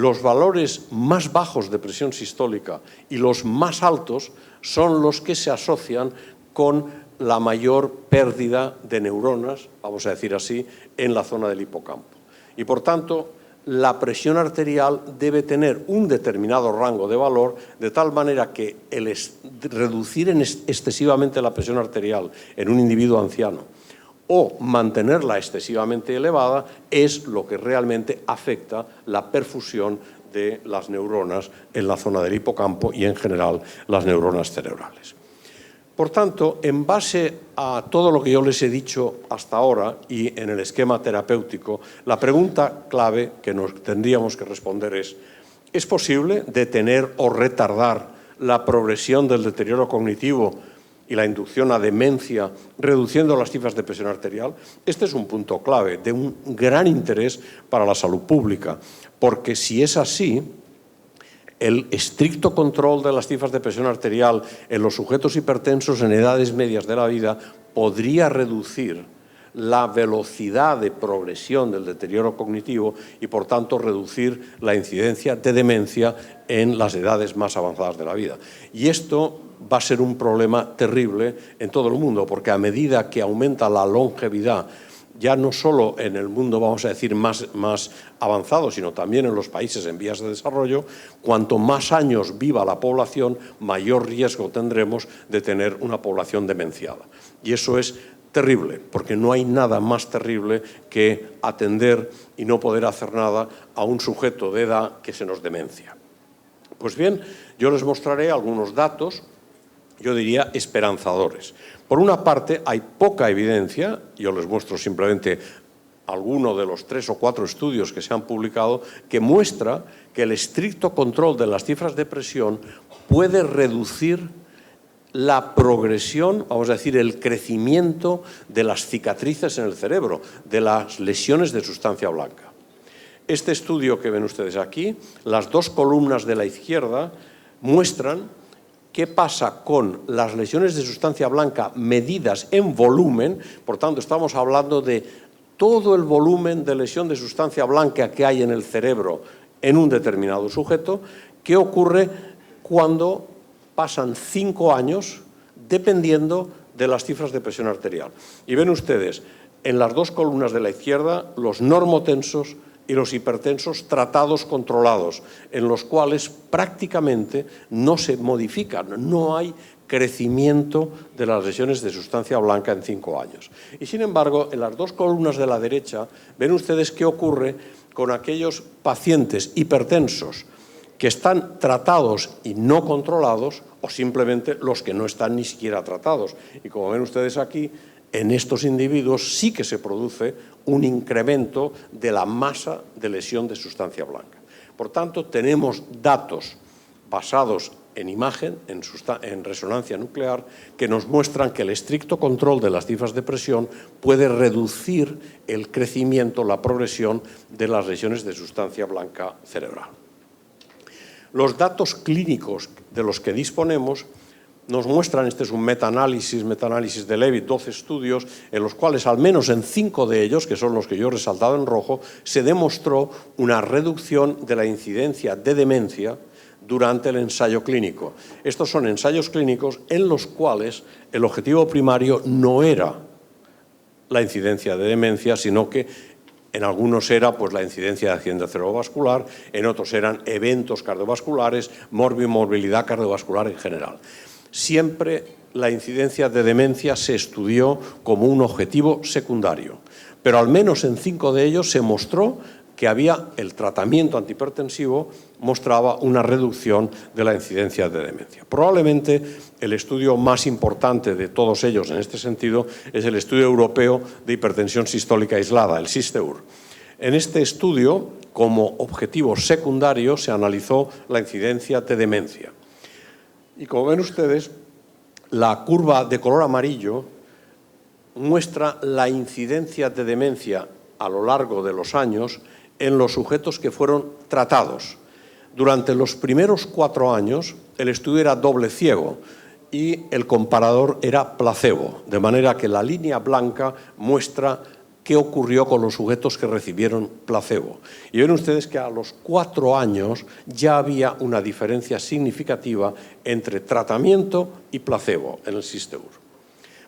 Los valores más bajos de presión sistólica y los más altos son los que se asocian con la mayor pérdida de neuronas, vamos a decir así, en la zona del hipocampo. Y por tanto, la presión arterial debe tener un determinado rango de valor, de tal manera que el reducir excesivamente la presión arterial en un individuo anciano o mantenerla excesivamente elevada es lo que realmente afecta la perfusión de las neuronas en la zona del hipocampo y en general las neuronas cerebrales. Por tanto, en base a todo lo que yo les he dicho hasta ahora y en el esquema terapéutico, la pregunta clave que nos tendríamos que responder ¿es posible detener o retardar la progresión del deterioro cognitivo y la inducción a demencia, reduciendo las cifras de presión arterial? Este es un punto clave de un gran interés para la salud pública, porque si es así, el estricto control de las cifras de presión arterial en los sujetos hipertensos en edades medias de la vida podría reducir la velocidad de progresión del deterioro cognitivo y, por tanto, reducir la incidencia de demencia en las edades más avanzadas de la vida. Y esto va a ser un problema terrible en todo el mundo, porque a medida que aumenta la longevidad, ya no solo en el mundo, vamos a decir, más avanzado, sino también en los países en vías de desarrollo, cuanto más años viva la población, mayor riesgo tendremos de tener una población demenciada. Y eso es terrible, porque no hay nada más terrible que atender y no poder hacer nada a un sujeto de edad que se nos demencia. Pues bien, yo les mostraré algunos datos, yo diría esperanzadores. Por una parte, hay poca evidencia, yo les muestro simplemente alguno de los 3 o 4 estudios que se han publicado, que muestra que el estricto control de las cifras de presión puede reducir la progresión, vamos a decir, el crecimiento de las cicatrices en el cerebro, de las lesiones de sustancia blanca. Este estudio que ven ustedes aquí, las 2 columnas de la izquierda muestran qué pasa con las lesiones de sustancia blanca medidas en volumen. Por tanto, estamos hablando de todo el volumen de lesión de sustancia blanca que hay en el cerebro en un determinado sujeto, qué ocurre cuando pasan 5 años dependiendo de las cifras de presión arterial. Y ven ustedes, en las 2 columnas de la izquierda, los normotensos y los hipertensos tratados controlados, en los cuales prácticamente no se modifican, no hay crecimiento de las lesiones de sustancia blanca en 5 años. Y sin embargo, en las 2 columnas de la derecha, ven ustedes qué ocurre con aquellos pacientes hipertensos que están tratados y no controlados, o simplemente los que no están ni siquiera tratados. Y como ven ustedes aquí, en estos individuos sí que se produce un incremento de la masa de lesión de sustancia blanca. Por tanto, tenemos datos basados en imagen, en resonancia nuclear, que nos muestran que el estricto control de las cifras de presión puede reducir el crecimiento, la progresión de las lesiones de sustancia blanca cerebral. Los datos clínicos de los que disponemos nos muestran, este es un metaanálisis de Levitt, 12 estudios, en los cuales al menos en 5 de ellos, que son los que yo he resaltado en rojo, se demostró una reducción de la incidencia de demencia durante el ensayo clínico. Estos son ensayos clínicos en los cuales el objetivo primario no era la incidencia de demencia, sino que en algunos era pues, la incidencia de accidente cerebrovascular, en otros eran eventos cardiovasculares, morbilidad cardiovascular en general. Siempre la incidencia de demencia se estudió como un objetivo secundario, pero al menos en 5 de ellos se mostró que el tratamiento antihipertensivo mostraba una reducción de la incidencia de demencia. Probablemente el estudio más importante de todos ellos en este sentido es el estudio europeo de hipertensión sistólica aislada, el SISTEUR. En este estudio, como objetivo secundario, se analizó la incidencia de demencia. Y como ven ustedes, la curva de color amarillo muestra la incidencia de demencia a lo largo de los años en los sujetos que fueron tratados. Durante los primeros 4 años, el estudio era doble ciego y el comparador era placebo, de manera que la línea blanca muestra qué ocurrió con los sujetos que recibieron placebo. Y ven ustedes que a los 4 años ya había una diferencia significativa entre tratamiento y placebo en el SISTEUR.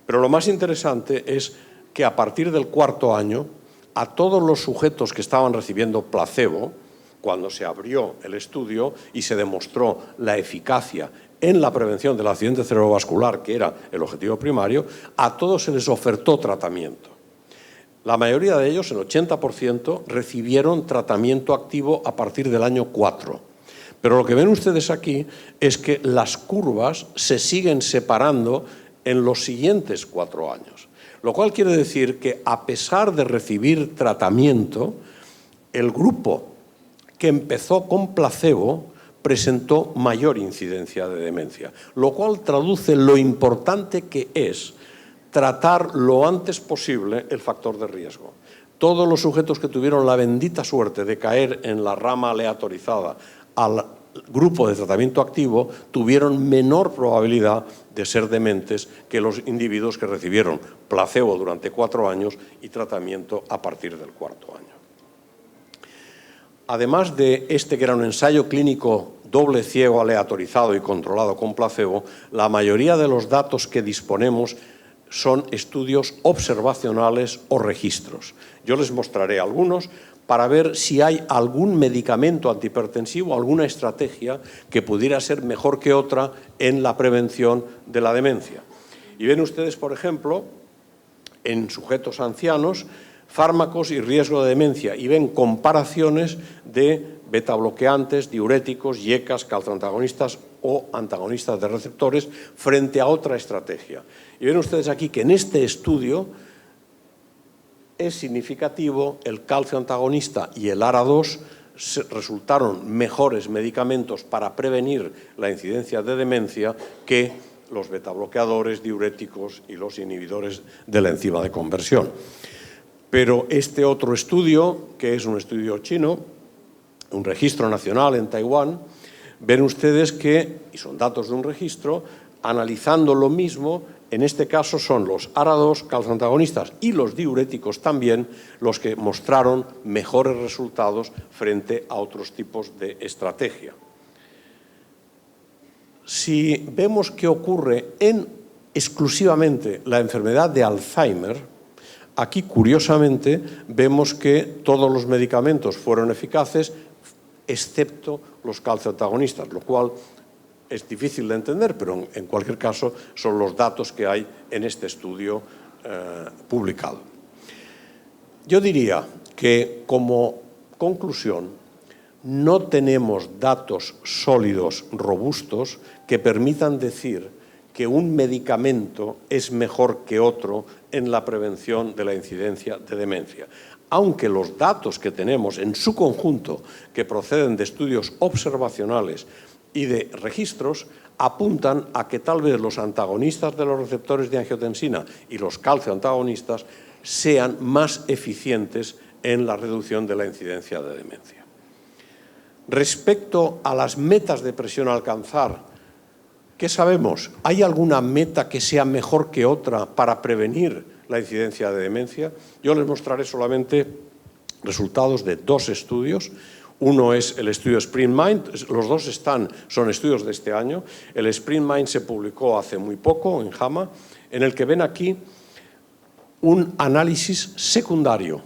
Pero lo más interesante es que a partir del 4.º año, a todos los sujetos que estaban recibiendo placebo, cuando se abrió el estudio y se demostró la eficacia en la prevención del accidente cerebrovascular, que era el objetivo primario, a todos se les ofertó tratamiento. La mayoría de ellos, el 80%, recibieron tratamiento activo a partir del año 4. Pero lo que ven ustedes aquí es que las curvas se siguen separando en los siguientes 4 años. Lo cual quiere decir que, a pesar de recibir tratamiento, el grupo que empezó con placebo presentó mayor incidencia de demencia, lo cual traduce lo importante que es tratar lo antes posible el factor de riesgo. Todos los sujetos que tuvieron la bendita suerte de caer en la rama aleatorizada al grupo de tratamiento activo tuvieron menor probabilidad de ser dementes que los individuos que recibieron placebo durante 4 años y tratamiento a partir del 4.º año. Además de este, que era un ensayo clínico doble ciego, aleatorizado y controlado con placebo, la mayoría de los datos que disponemos son estudios observacionales o registros. Yo les mostraré algunos para ver si hay algún medicamento antihipertensivo, alguna estrategia que pudiera ser mejor que otra en la prevención de la demencia. Y ven ustedes, por ejemplo, en sujetos ancianos, fármacos y riesgo de demencia, y ven comparaciones de betabloqueantes, diuréticos, IECAs, calcioantagonistas o antagonistas de receptores frente a otra estrategia. Y ven ustedes aquí que en este estudio es significativo el calcio antagonista y el ARA2 resultaron mejores medicamentos para prevenir la incidencia de demencia que los betabloqueadores, diuréticos y los inhibidores de la enzima de conversión. Pero este otro estudio, que es un estudio chino, un registro nacional en Taiwán, ven ustedes que, y son datos de un registro, analizando lo mismo, en este caso son los ARA2, calcioantagonistas y los diuréticos también los que mostraron mejores resultados frente a otros tipos de estrategia. Si vemos qué ocurre en exclusivamente la enfermedad de Alzheimer, aquí curiosamente vemos que todos los medicamentos fueron eficaces, excepto los calcioantagonistas, lo cual es difícil de entender, pero en cualquier caso son los datos que hay en este estudio publicado. Yo diría que, como conclusión, no tenemos datos sólidos, robustos, que permitan decir que un medicamento es mejor que otro en la prevención de la incidencia de demencia. Aunque los datos que tenemos en su conjunto, que proceden de estudios observacionales y de registros, apuntan a que tal vez los antagonistas de los receptores de angiotensina y los calcioantagonistas sean más eficientes en la reducción de la incidencia de demencia. Respecto a las metas de presión a alcanzar, ¿qué sabemos? ¿Hay alguna meta que sea mejor que otra para prevenir la incidencia de demencia? Yo les mostraré solamente resultados de 2 estudios. Uno es el estudio SprintMind, los dos son estudios de este año. El SprintMind se publicó hace muy poco en JAMA, en el que ven aquí un análisis secundario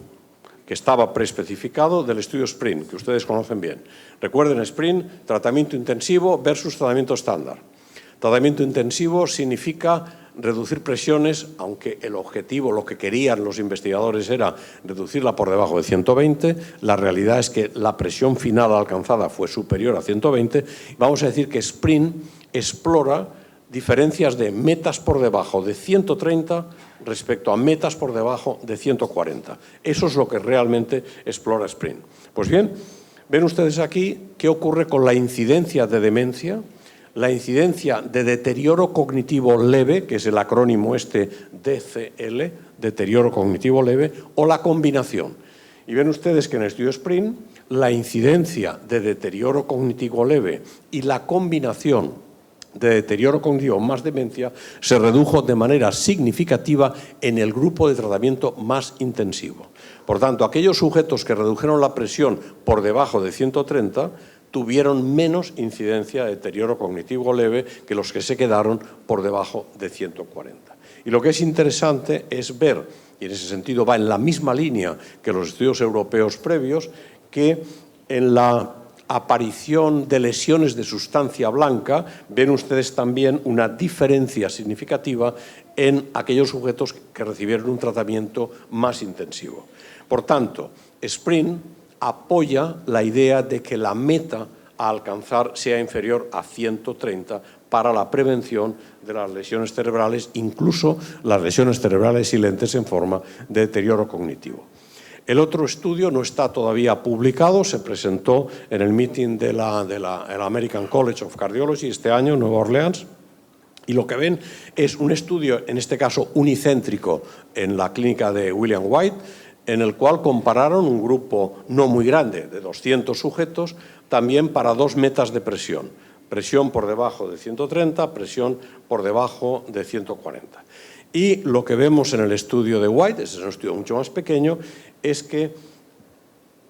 que estaba preespecificado del estudio SPRINT, que ustedes conocen bien. Recuerden, SPRINT, tratamiento intensivo versus tratamiento estándar. Tratamiento intensivo significa reducir presiones, aunque el objetivo, lo que querían los investigadores era reducirla por debajo de 120, la realidad es que la presión final alcanzada fue superior a 120. Vamos a decir que SPRINT explora diferencias de metas por debajo de 130 respecto a metas por debajo de 140. Eso es lo que realmente explora SPRINT. Pues bien, ven ustedes aquí qué ocurre con la incidencia de demencia, la incidencia de deterioro cognitivo leve, que es el acrónimo este DCL, deterioro cognitivo leve, o la combinación. Y ven ustedes que en el estudio SPRINT la incidencia de deterioro cognitivo leve y la combinación de deterioro cognitivo más demencia se redujo de manera significativa en el grupo de tratamiento más intensivo. Por tanto, aquellos sujetos que redujeron la presión por debajo de 130 tuvieron menos incidencia de deterioro cognitivo leve que los que se quedaron por debajo de 140. Y lo que es interesante es ver, y en ese sentido va en la misma línea que los estudios europeos previos, que en la aparición de lesiones de sustancia blanca, ven ustedes también una diferencia significativa en aquellos sujetos que recibieron un tratamiento más intensivo. Por tanto, SPRINT apoya la idea de que la meta a alcanzar sea inferior a 130 para la prevención de las lesiones cerebrales, incluso las lesiones cerebrales silentes en forma de deterioro cognitivo. El otro estudio no está todavía publicado, se presentó en el meeting de el American College of Cardiology este año en Nueva Orleans, y lo que ven es un estudio, en este caso unicéntrico, en la clínica de William White, en el cual compararon un grupo no muy grande, de 200 sujetos, también para dos metas de presión. Presión por debajo de 130, presión por debajo de 140. Y lo que vemos en el estudio de White, ese es un estudio mucho más pequeño, es que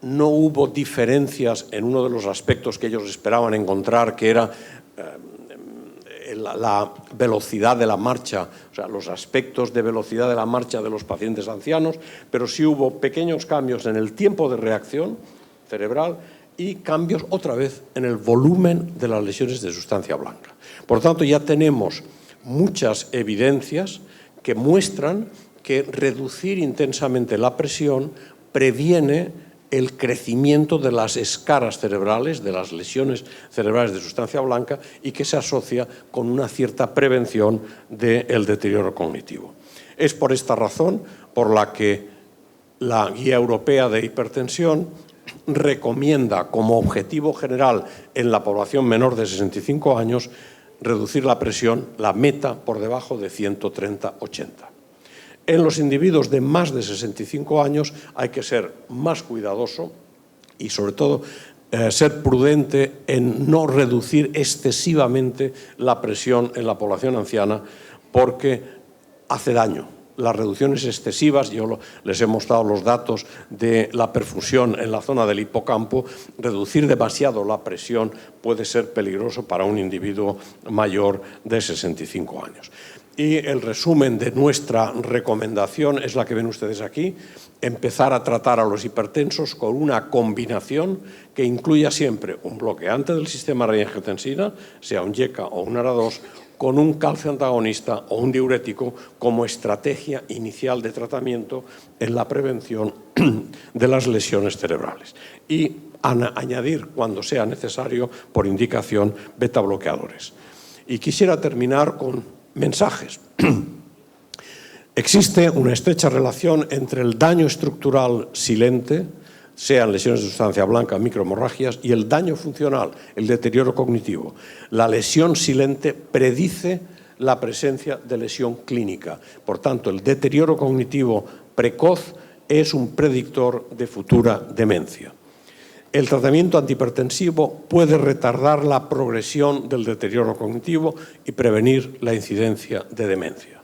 no hubo diferencias en uno de los aspectos que ellos esperaban encontrar, que era la velocidad de la marcha, o sea, los aspectos de velocidad de la marcha de los pacientes ancianos, pero sí hubo pequeños cambios en el tiempo de reacción cerebral y cambios otra vez en el volumen de las lesiones de sustancia blanca. Por tanto, ya tenemos muchas evidencias que muestran que reducir intensamente la presión previene el crecimiento de las escaras cerebrales, de las lesiones cerebrales de sustancia blanca, y que se asocia con una cierta prevención del deterioro cognitivo. Es por esta razón por la que la Guía Europea de Hipertensión recomienda como objetivo general en la población menor de 65 años reducir la presión, la meta, por debajo de 130/80. En los individuos de más de 65 años hay que ser más cuidadoso y, sobre todo, ser prudente en no reducir excesivamente la presión en la población anciana, porque hace daño. Las reducciones excesivas, yo les he mostrado los datos de la perfusión en la zona del hipocampo, reducir demasiado la presión puede ser peligroso para un individuo mayor de 65 años. Y el resumen de nuestra recomendación es la que ven ustedes aquí: empezar a tratar a los hipertensos con una combinación que incluya siempre un bloqueante del sistema renin-angiotensina, sea un YECA o un ARA2, con un calcio antagonista o un diurético como estrategia inicial de tratamiento en la prevención de las lesiones cerebrales. Y añadir, cuando sea necesario, por indicación, beta bloqueadores. Y quisiera terminar con mensajes. Existe una estrecha relación entre el daño estructural silente, sean lesiones de sustancia blanca, microhemorragias, y el daño funcional, el deterioro cognitivo. La lesión silente predice la presencia de lesión clínica. Por tanto, el deterioro cognitivo precoz es un predictor de futura demencia. El tratamiento antihipertensivo puede retardar la progresión del deterioro cognitivo y prevenir la incidencia de demencia.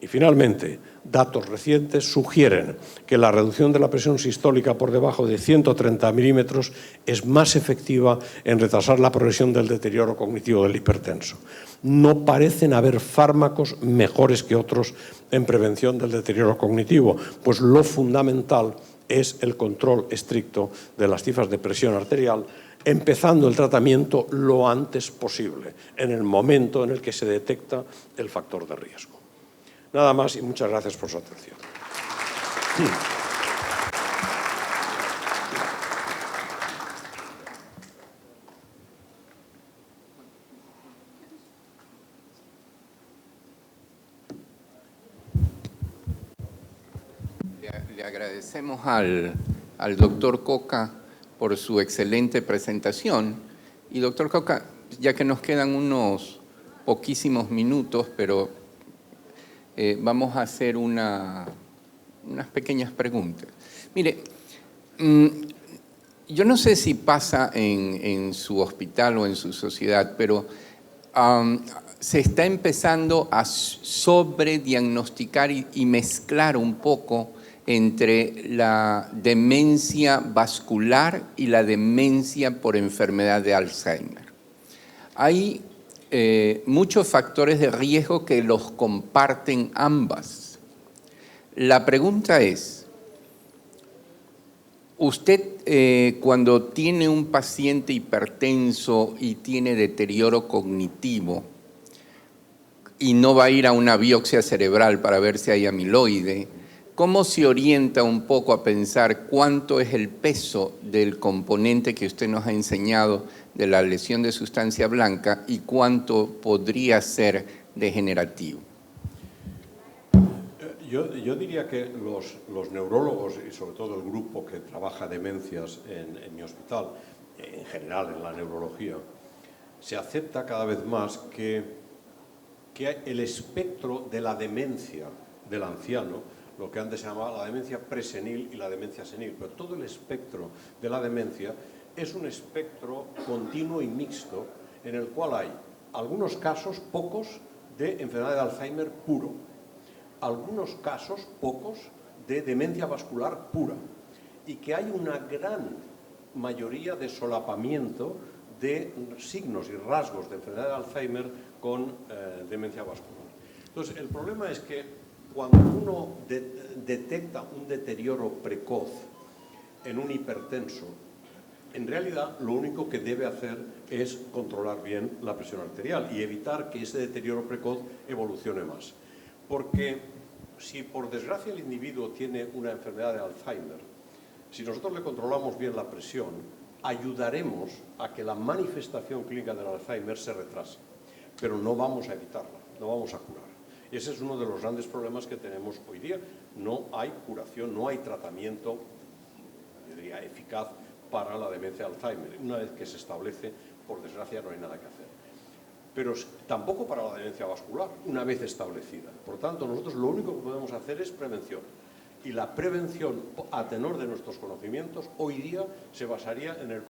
Y finalmente, datos recientes sugieren que la reducción de la presión sistólica por debajo de 130 milímetros es más efectiva en retrasar la progresión del deterioro cognitivo del hipertenso. No parecen haber fármacos mejores que otros en prevención del deterioro cognitivo, pues lo fundamental es el control estricto de las cifras de presión arterial, empezando el tratamiento lo antes posible, en el momento en el que se detecta el factor de riesgo. Nada más y muchas gracias por su atención. Le agradecemos al doctor Coca por su excelente presentación. Y doctor Coca, ya que nos quedan unos poquísimos minutos, pero vamos a hacer unas pequeñas preguntas. Mire, yo no sé si pasa en su hospital o en su sociedad, pero se está empezando a sobrediagnosticar y mezclar un poco entre la demencia vascular y la demencia por enfermedad de Alzheimer. Hay muchos factores de riesgo que los comparten ambas. La pregunta es, usted cuando tiene un paciente hipertenso y tiene deterioro cognitivo y no va a ir a una biopsia cerebral para ver si hay amiloide, ¿cómo se orienta un poco a pensar cuánto es el peso del componente que usted nos ha enseñado de la lesión de sustancia blanca y cuánto podría ser degenerativo? Yo diría que los neurólogos y sobre todo el grupo que trabaja demencias en mi hospital, en general en la neurología, se acepta cada vez más que el espectro de la demencia del anciano, lo que antes se llamaba la demencia presenil y la demencia senil, pero todo el espectro de la demencia es un espectro continuo y mixto en el cual hay algunos casos, pocos, de enfermedad de Alzheimer puro, algunos casos, pocos, de demencia vascular pura y que hay una gran mayoría de solapamiento de signos y rasgos de enfermedad de Alzheimer con demencia vascular. Entonces, el problema es que cuando uno detecta un deterioro precoz en un hipertenso, en realidad lo único que debe hacer es controlar bien la presión arterial y evitar que ese deterioro precoz evolucione más. Porque si por desgracia el individuo tiene una enfermedad de Alzheimer, si nosotros le controlamos bien la presión, ayudaremos a que la manifestación clínica del Alzheimer se retrase, pero no vamos a evitarla, no vamos a curar. Ese es uno de los grandes problemas que tenemos hoy día. No hay curación, no hay tratamiento, yo diría, eficaz para la demencia de Alzheimer. Una vez que se establece, por desgracia, no hay nada que hacer. Pero tampoco para la demencia vascular, una vez establecida. Por tanto, nosotros lo único que podemos hacer es prevención. Y la prevención, a tenor de nuestros conocimientos, hoy día se basaría en el